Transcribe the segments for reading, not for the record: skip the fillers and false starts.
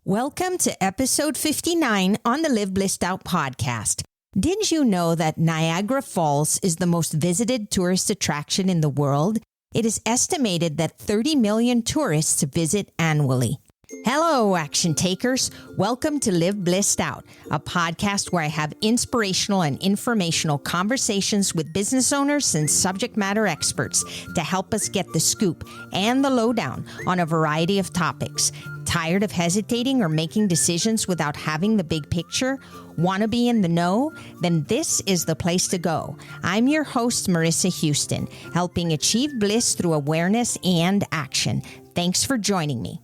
Welcome to episode 59 on the Live Blissed Out podcast. Did you know that Niagara Falls is the most visited tourist attraction in the world? It is estimated that 30 million tourists visit annually. Hello, action takers. Welcome to Live Blissed Out, a podcast where I have inspirational and informational conversations with business owners and subject matter experts to help us get the scoop and the lowdown on a variety of topics. Tired of hesitating or making decisions without having the big picture? Want to be in the know? Then this is the place to go. I'm your host, Marissa Houston, helping achieve bliss through awareness and action. Thanks for joining me.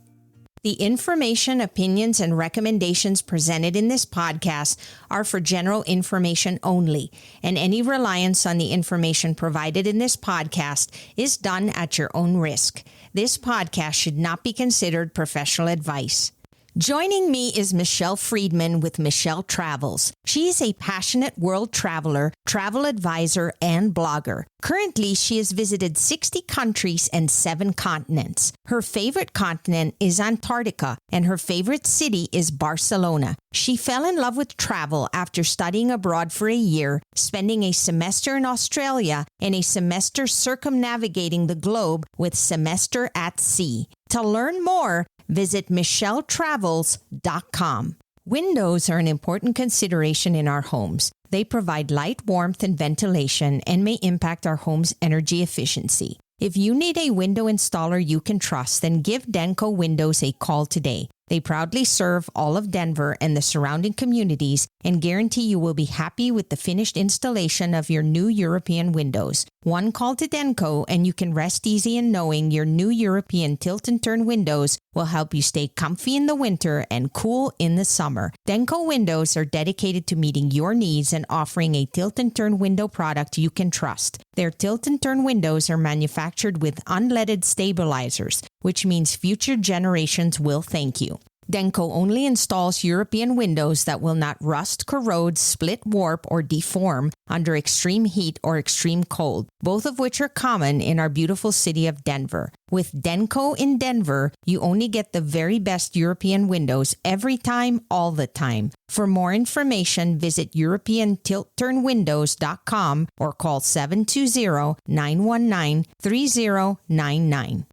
The information, opinions, and recommendations presented in this podcast are for general information only, and any reliance on the information provided in this podcast is done at your own risk. This podcast should not be considered professional advice. Joining me is Michele Friedmann with Michele Travels. She is a passionate world traveler, travel advisor, and blogger. Currently, she has visited 60 countries and 7 continents. Her favorite continent is Antarctica, and her favorite city is Barcelona. She fell in love with travel after studying abroad for a year, spending a semester in Australia, and a semester circumnavigating the globe with Semester at Sea. To learn more, visit micheletravels.com. Windows are an important consideration in our homes. They provide light, warmth, and ventilation and may impact our home's energy efficiency. If you need a window installer you can trust, then give DenCo Windows a call today. They proudly serve all of Denver and the surrounding communities and guarantee you will be happy with the finished installation of your new European windows. One call to DenCo and you can rest easy in knowing your new European tilt and turn windows will help you stay comfy in the winter and cool in the summer. DenCo Windows are dedicated to meeting your needs and offering a tilt and turn window product you can trust. Their tilt and turn windows are manufactured with unleaded stabilizers, which means future generations will thank you. DenCo only installs European windows that will not rust, corrode, split, warp, or deform under extreme heat or extreme cold, both of which are common in our beautiful city of Denver. With DenCo in Denver, you only get the very best European windows every time, all the time. For more information, visit EuropeanTiltTurnWindows.com or call 720-919-3099.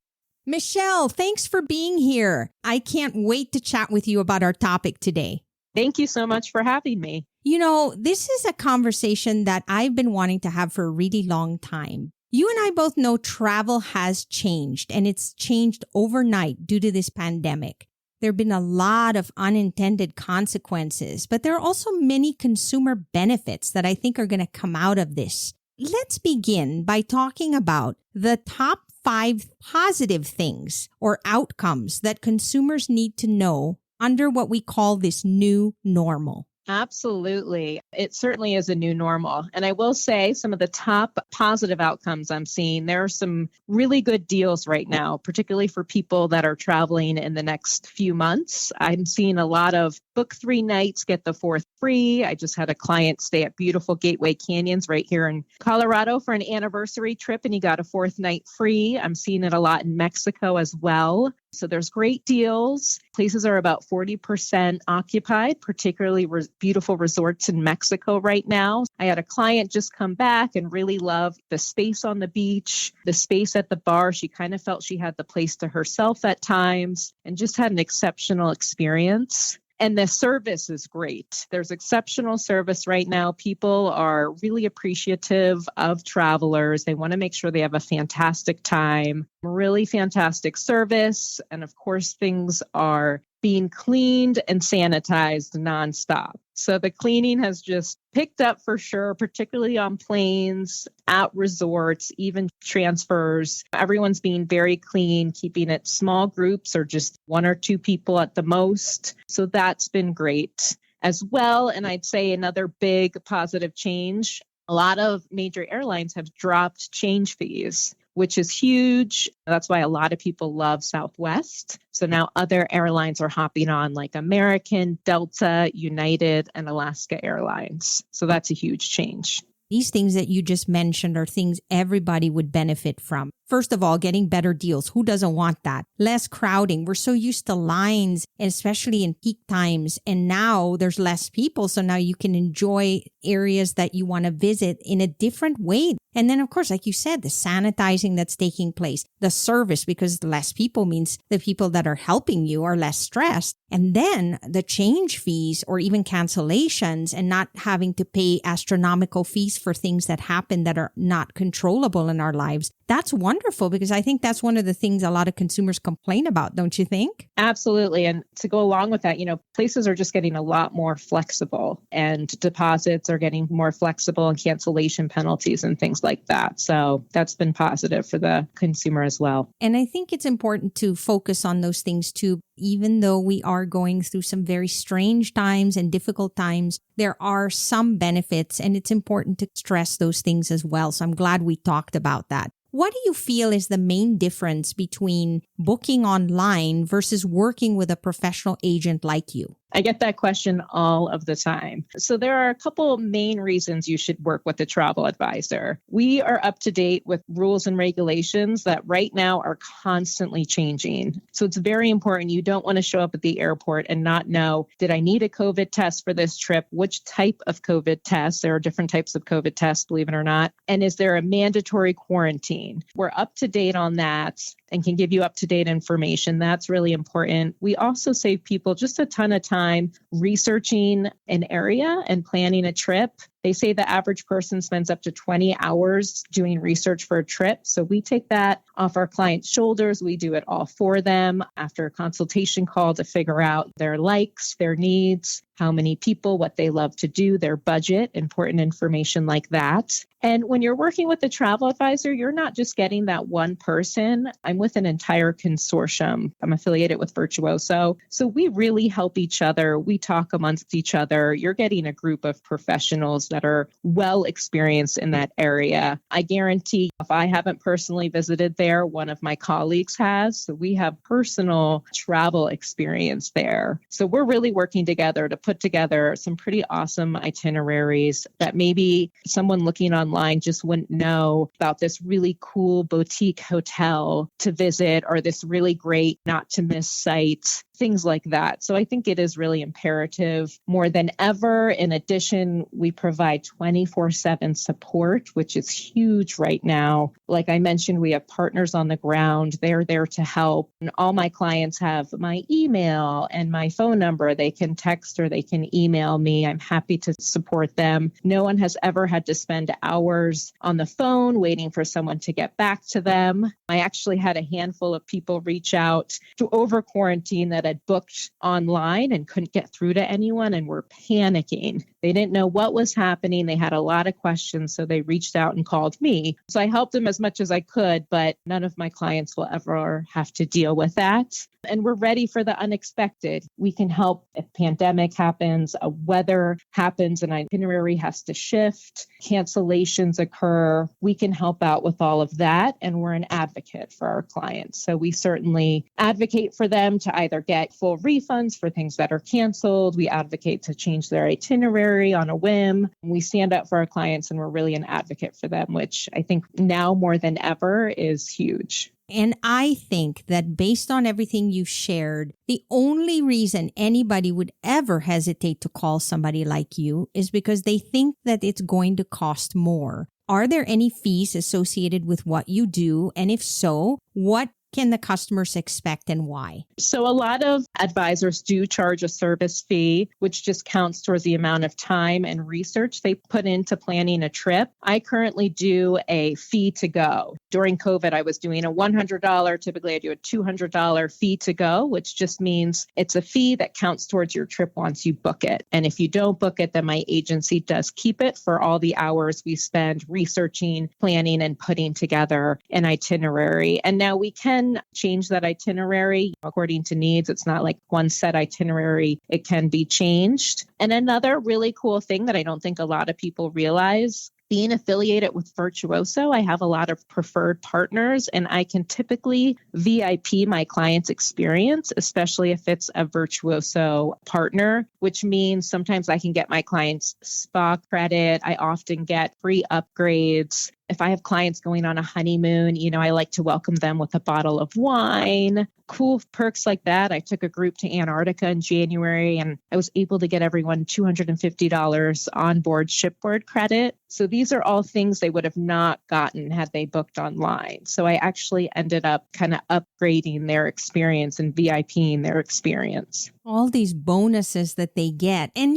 Michele, thanks for being here. I can't wait to chat with you about our topic today. Thank you so much for having me. You know, this is a conversation that I've been wanting to have for a really long time. You and I both know travel has changed, and it's changed overnight due to this pandemic. There have been a lot of unintended consequences, but there are also many consumer benefits that I think are going to come out of this. Let's begin by talking about the top 5 positive things or outcomes that consumers need to know under what we call this new normal. Absolutely. It certainly is a new normal. And I will say some of the top positive outcomes I'm seeing, there are some really good deals right now, particularly for people that are traveling in the next few months. I'm seeing a lot of book 3 nights, get the 4th free. I just had a client stay at beautiful Gateway Canyons right here in Colorado for an anniversary trip, and he got a 4th night free. I'm seeing it a lot in Mexico as well. So there's great deals. Places are about 40% occupied, particularly beautiful resorts in Mexico right now. I had a client just come back and really love the space on the beach, the space at the bar. She kind of felt she had the place to herself at times and just had an exceptional experience. And the service is great. There's exceptional service right now. People are really appreciative of travelers. They want to make sure they have a fantastic time, really fantastic service. And of course, things are being cleaned and sanitized nonstop. So the cleaning has just picked up for sure, particularly on planes, at resorts, even transfers. Everyone's being very clean, keeping it small groups or just 1 or 2 people at the most. So that's been great as well. And I'd say another big positive change, a lot of major airlines have dropped change fees, which is huge. That's why a lot of people love Southwest. So now other airlines are hopping on like American, Delta, United, and Alaska Airlines. So that's a huge change. These things that you just mentioned are things everybody would benefit from. First of all, getting better deals. Who doesn't want that? Less crowding. We're so used to lines, especially in peak times. And now there's less people. So now you can enjoy areas that you want to visit in a different way. And then, of course, like you said, the sanitizing that's taking place, the service, because less people means the people that are helping you are less stressed. And then the change fees or even cancellations and not having to pay astronomical fees for things that happen that are not controllable in our lives. That's wonderful, because I think that's one of the things a lot of consumers complain about, don't you think? Absolutely. And to go along with that, places are just getting a lot more flexible, and deposits are getting more flexible, and cancellation penalties and things like that. So that's been positive for the consumer as well. And I think it's important to focus on those things too. Even though we are going through some very strange times and difficult times, there are some benefits, and it's important to stress those things as well. So I'm glad we talked about that. What do you feel is the main difference between booking online versus working with a professional agent like you? I get that question all of the time. So there are a couple main reasons you should work with a travel advisor. We are up to date with rules and regulations that right now are constantly changing. So it's very important. You don't want to show up at the airport and not know, did I need a COVID test for this trip? Which type of COVID test? There are different types of COVID tests, believe it or not. And is there a mandatory quarantine? We're up to date on that and can give you up-to-date information. That's really important. We also save people just a ton of time researching an area and planning a trip. They say the average person spends up to 20 hours doing research for a trip. So we take that off our clients' shoulders. We do it all for them after a consultation call to figure out their likes, their needs, how many people, what they love to do, their budget, important information like that. And when you're working with a travel advisor, you're not just getting that one person. I'm with an entire consortium. I'm affiliated with Virtuoso. So we really help each other. We talk amongst each other. You're getting a group of professionals that are well experienced in that area. I guarantee if I haven't personally visited there, one of my colleagues has. So we have personal travel experience there. So we're really working together to put together some pretty awesome itineraries that maybe someone looking online just wouldn't know about, this really cool boutique hotel to visit or this really great not to miss site, things like that. So I think it is really imperative more than ever. In addition, we provide 24/7 support, which is huge right now. Like I mentioned, we have partners on the ground. They're there to help. And all my clients have my email and my phone number. They can text or they can email me. I'm happy to support them. No one has ever had to spend hours on the phone waiting for someone to get back to them. I actually had a handful of people reach out to over quarantine that had booked online and couldn't get through to anyone and were panicking. They didn't know what was happening. They had a lot of questions, so they reached out and called me. So I helped them as much as I could, but none of my clients will ever have to deal with that. And we're ready for the unexpected. We can help if pandemic happens, a weather happens, an itinerary has to shift, cancellations occur. We can help out with all of that. And we're an advocate for our clients. So we certainly advocate for them to either get full refunds for things that are canceled. We advocate to change their itinerary on a whim. We stand up for our clients and we're really an advocate for them, which I think now more than ever is huge. And I think that based on everything you shared, the only reason anybody would ever hesitate to call somebody like you is because they think that it's going to cost more. Are there any fees associated with what you do? And if so, what can the customers expect and why? So a lot of advisors do charge a service fee, which just counts towards the amount of time and research they put into planning a trip. I currently do a fee to go. During COVID, I was doing a $100. Typically, I do a $200 fee to go, which just means it's a fee that counts towards your trip once you book it. And if you don't book it, then my agency does keep it for all the hours we spend researching, planning, and putting together an itinerary. And now we can change that itinerary according to needs. It's not like one set itinerary. It can be changed. And another really cool thing that I don't think a lot of people realize, being affiliated with Virtuoso, I have a lot of preferred partners and I can typically VIP my client's experience, especially if it's a Virtuoso partner, which means sometimes I can get my clients spa credit. I often get free upgrades. If I have clients going on a honeymoon, I like to welcome them with a bottle of wine, cool perks like that. I took a group to Antarctica in January and I was able to get everyone $250 onboard shipboard credit. So these are all things they would have not gotten had they booked online. So I actually ended up kind of upgrading their experience and VIPing their experience. All these bonuses that they get. And,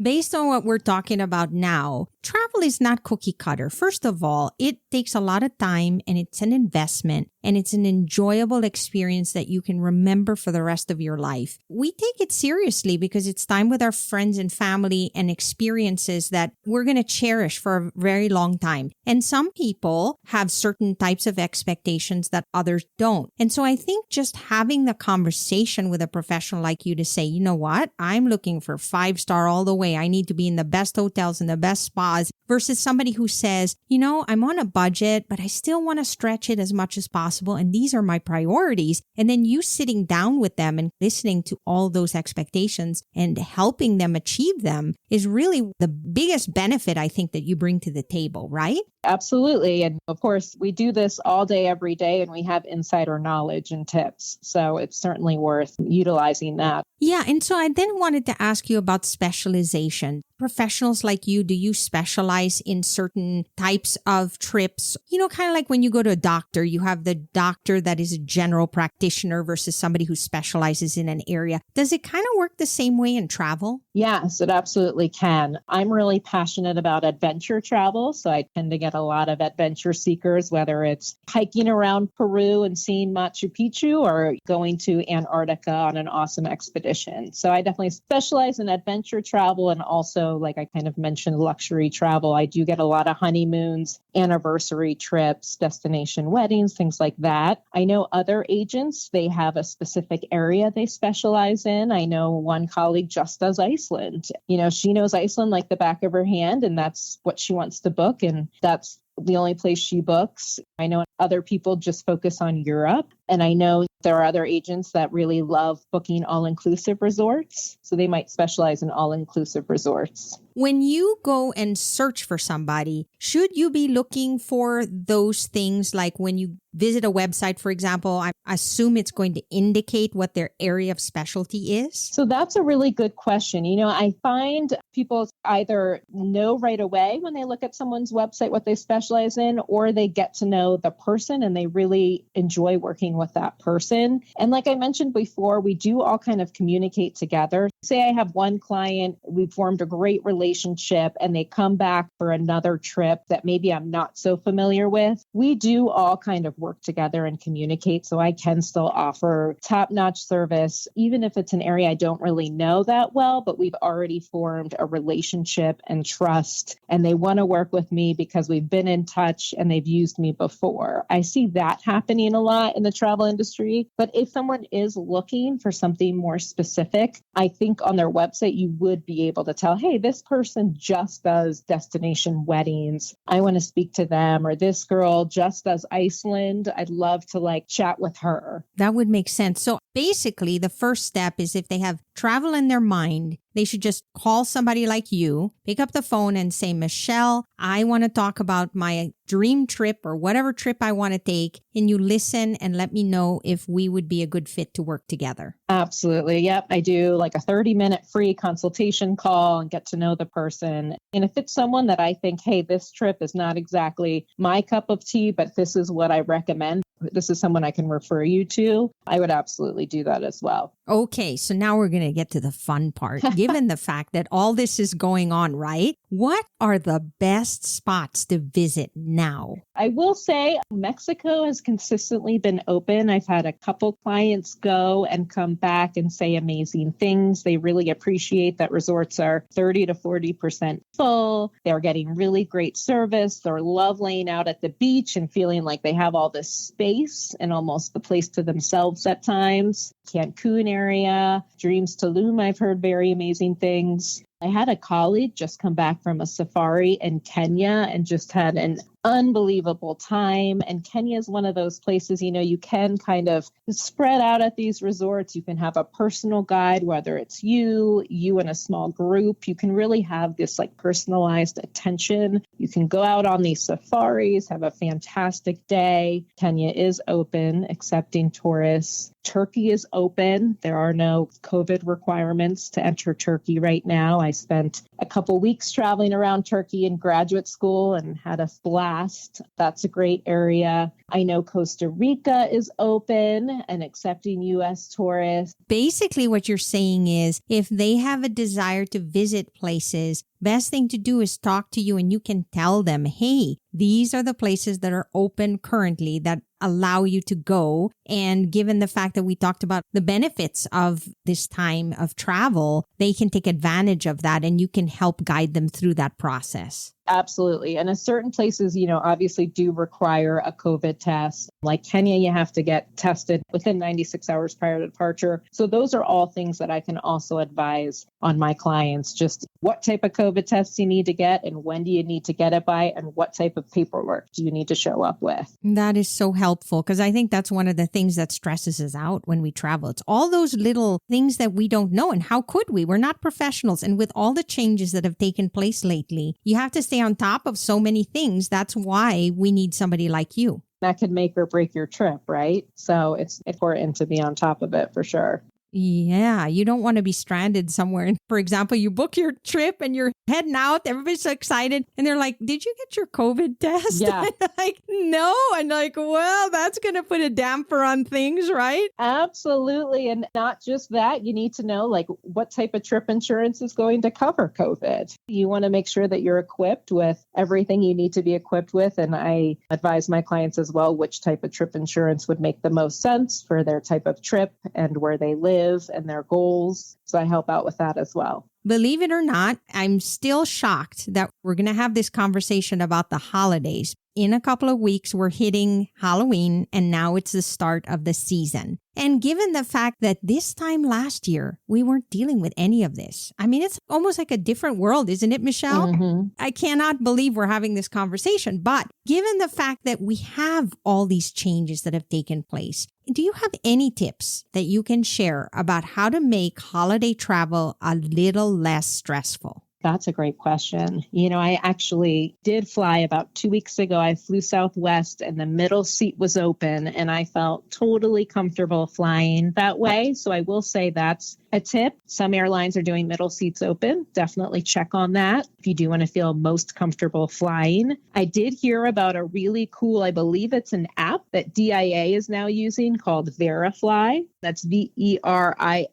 based on what we're talking about now, travel is not cookie cutter. First of all, it takes a lot of time and it's an investment and it's an enjoyable experience that you can remember for the rest of your life. We take it seriously because it's time with our friends and family and experiences that we're going to cherish for a very long time. And some people have certain types of expectations that others don't. And so I think just having the conversation with a professional like you to say, you know what, I'm looking for 5-star all the way. I need to be in the best hotels and the best spas versus somebody who says, I'm on a budget, but I still want to stretch it as much as possible. And these are my priorities. And then you sitting down with them and listening to all those expectations and helping them achieve them is really the biggest benefit I think that you bring to the table, right? Absolutely. And of course, we do this all day, every day, and we have insider knowledge and tips. So it's certainly worth utilizing that. Yeah. And so I then wanted to ask you about specialization. Professionals like you, do you specialize in certain types of trips? Kind of like when you go to a doctor, you have the doctor that is a general practitioner versus somebody who specializes in an area. Does it kind of work the same way in travel? Yes, it absolutely can. I'm really passionate about adventure travel. So I tend to get a lot of adventure seekers, whether it's hiking around Peru and seeing Machu Picchu or going to Antarctica on an awesome expedition. So I definitely specialize in adventure travel and also, like I kind of mentioned, luxury travel. I do get a lot of honeymoons, anniversary trips, destination weddings, things like that. I know other agents, they have a specific area they specialize in. I know one colleague just does Iceland. She knows Iceland like the back of her hand, and that's what she wants to book. And that's the only place she books. I know other people just focus on Europe. And I know there are other agents that really love booking all-inclusive resorts. So they might specialize in all-inclusive resorts. When you go and search for somebody, should you be looking for those things like when you visit a website, for example, I assume it's going to indicate what their area of specialty is? So that's a really good question. I find people either know right away when they look at someone's website what they specialize in, or they get to know the person and they really enjoy working with that person. And like I mentioned before, we do all kind of communicate together. Say I have one client, we've formed a great relationship and they come back for another trip that maybe I'm not so familiar with. We do all kind of work together and communicate. So I can still offer top-notch service, even if it's an area I don't really know that well, but we've already formed a relationship and trust, and they want to work with me because we've been in touch and they've used me before. I see that happening a lot in the travel industry. But if someone is looking for something more specific, I think on their website, you would be able to tell, hey, this person just does destination weddings. I want to speak to them. Or this girl just does Iceland. I'd love to chat with her. That would make sense. So basically, the first step is if they have travel in their mind, they should just call somebody like you, pick up the phone and say, Michele, I want to talk about my dream trip or whatever trip I want to take. And you listen and let me know if we would be a good fit to work together. Absolutely. Yep. I do a 30-minute free consultation call and get to know the person. And if it's someone that I think, hey, this trip is not exactly my cup of tea, but this is what I recommend, this is someone I can refer you to, I would absolutely do that as well. Okay, so now we're going to get to the fun part. Given the fact that all this is going on, right? What are the best spots to visit now? I will say Mexico has consistently been open. I've had a couple clients go and come back and say amazing things. They really appreciate that resorts are 30 to 40% full. They're getting really great service. They love laying out at the beach and feeling like they have all this space and almost the place to themselves at times. Cancun area, Dreams Tulum, I've heard very amazing things. I had a colleague just come back from a safari in Kenya and just had an unbelievable time. And Kenya is one of those places, you can kind of spread out at these resorts. You can have a personal guide, whether it's you and a small group. You can really have this like personalized attention. You can go out on these safaris, have a fantastic day. Kenya is open, accepting tourists. Turkey is open. There are no COVID requirements to enter Turkey right now. I spent a couple weeks traveling around Turkey in graduate school and had a blast. That's a great area. I know Costa Rica is open and accepting U.S. tourists. Basically, what you're saying is if they have a desire to visit places, best thing to do is talk to you and you can tell them, hey, these are the places that are open currently that allow you to go. And given the fact that we talked about the benefits of this time of travel, they can take advantage of that and you can help guide them through that process. Absolutely. And certain places, obviously do require a COVID test. Like Kenya, you have to get tested within 96 hours prior to departure. So those are all things that I can also advise on my clients, just what type of COVID tests you need to get and when do you need to get it by and what type of paperwork do you need to show up with. That is so helpful because I think that's one of the things that stresses us out when we travel. It's all those little things that we don't know. And how could we? We're not professionals. And with all the changes that have taken place lately, you have to stay on top of so many things. That's why we need somebody like you. That could make or break your trip, right? So it's important to be on top of it for sure. Yeah, you don't want to be stranded somewhere. And for example, you book your trip and you're heading out. Everybody's so excited. And they're like, did you get your COVID test? Yeah. And I'm like, no. And like, well, that's going to put a damper on things, right? Absolutely. And not just that, you need to know like what type of trip insurance is going to cover COVID. You want to make sure that you're equipped with everything you need to be equipped with. And I advise my clients as well, which type of trip insurance would make the most sense for their type of trip and where they live and their goals. So I help out with that as well. Believe it or not, I'm still shocked that we're going to have this conversation about the holidays. In a couple of weeks, we're hitting Halloween, and now it's the start of the season. And given the fact that this time last year, we weren't dealing with any of this. I mean, it's almost like a different world, isn't it, Michele? Mm-hmm. I cannot believe we're having this conversation. But given the fact that we have all these changes that have taken place, do you have any tips that you can share about how to make holiday travel a little less stressful? That's a great question. I actually did fly about 2 weeks ago. I flew Southwest and the middle seat was open and I felt totally comfortable flying that way. So I will say that's a tip. Some airlines are doing middle seats open. Definitely check on that if you do want to feel most comfortable flying. I did hear about a really cool, I believe it's an app that DIA is now using called Verifly. That's Verifly.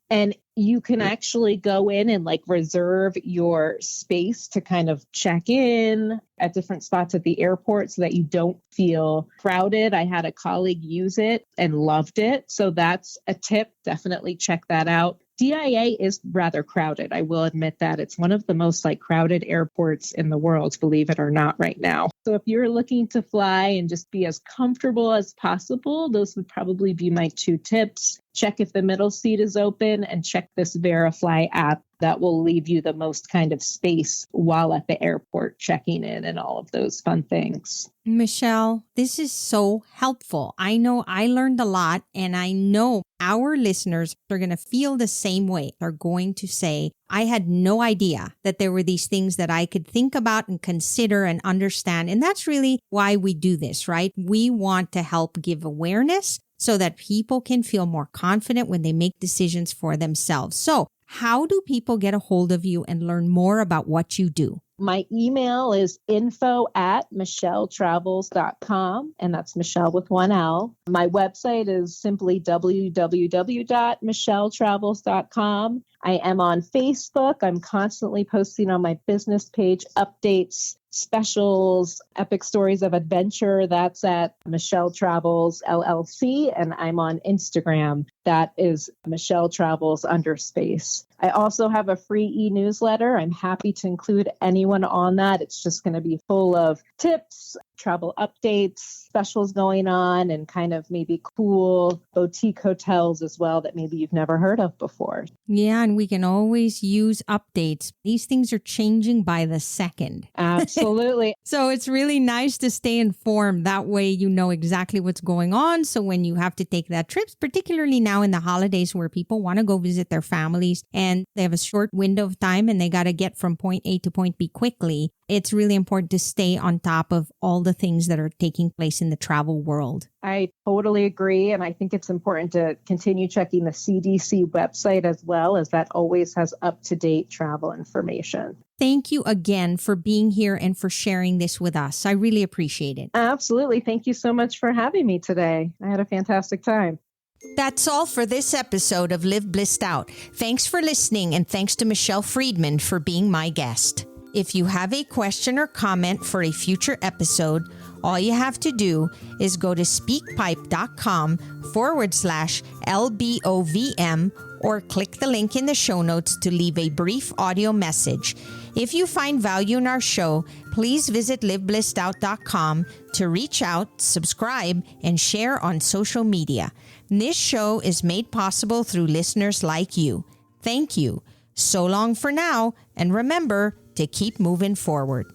And you can actually go in and like reserve your space to kind of check in at different spots at the airport so that you don't feel crowded. I had a colleague use it and loved it. So that's a tip. Definitely check that out. DIA is rather crowded. I will admit that it's one of the most like crowded airports in the world, believe it or not, right now. So if you're looking to fly and just be as comfortable as possible, those would probably be my 2 tips. Check if the middle seat is open and check this Verifly app. That will leave you the most kind of space while at the airport checking in and all of those fun things. Michele, this is so helpful. I know I learned a lot, and I know our listeners are going to feel the same way. They're going to say, I had no idea that there were these things that I could think about and consider and understand. And that's really why we do this, right? We want to help give awareness so that people can feel more confident when they make decisions for themselves. So how do people get a hold of you and learn more about what you do? My email is info@micheletravels.com, and that's Michele with 1 L. My website is simply www.micheletravels.com. I am on Facebook. I'm constantly posting on my business page updates, specials, epic stories of adventure. That's at Michele Travels LLC. And I'm on Instagram. That is Michele Travels _. I also have a free e-newsletter. I'm happy to include anyone on that. It's just going to be full of tips, travel updates, specials going on, and kind of maybe cool boutique hotels as well that maybe you've never heard of before. Yeah, and we can always use updates. These things are changing by the second. Absolutely. Absolutely. So it's really nice to stay informed. That way you know exactly what's going on. So when you have to take that trip, particularly now in the holidays where people want to go visit their families and they have a short window of time and they got to get from point A to point B quickly, it's really important to stay on top of all the things that are taking place in the travel world. I totally agree. And I think it's important to continue checking the CDC website as well, as that always has up-to-date travel information. Thank you again for being here and for sharing this with us. I really appreciate it. Absolutely. Thank you so much for having me today. I had a fantastic time. That's all for this episode of Live Blissed Out. Thanks for listening, and thanks to Michele Friedmann for being my guest. If you have a question or comment for a future episode, all you have to do is go to speakpipe.com/LBOVM or click the link in the show notes to leave a brief audio message. If you find value in our show, please visit liveblessedout.com to reach out, subscribe, and share on social media. This show is made possible through listeners like you. Thank you. So long for now, and remember to keep moving forward.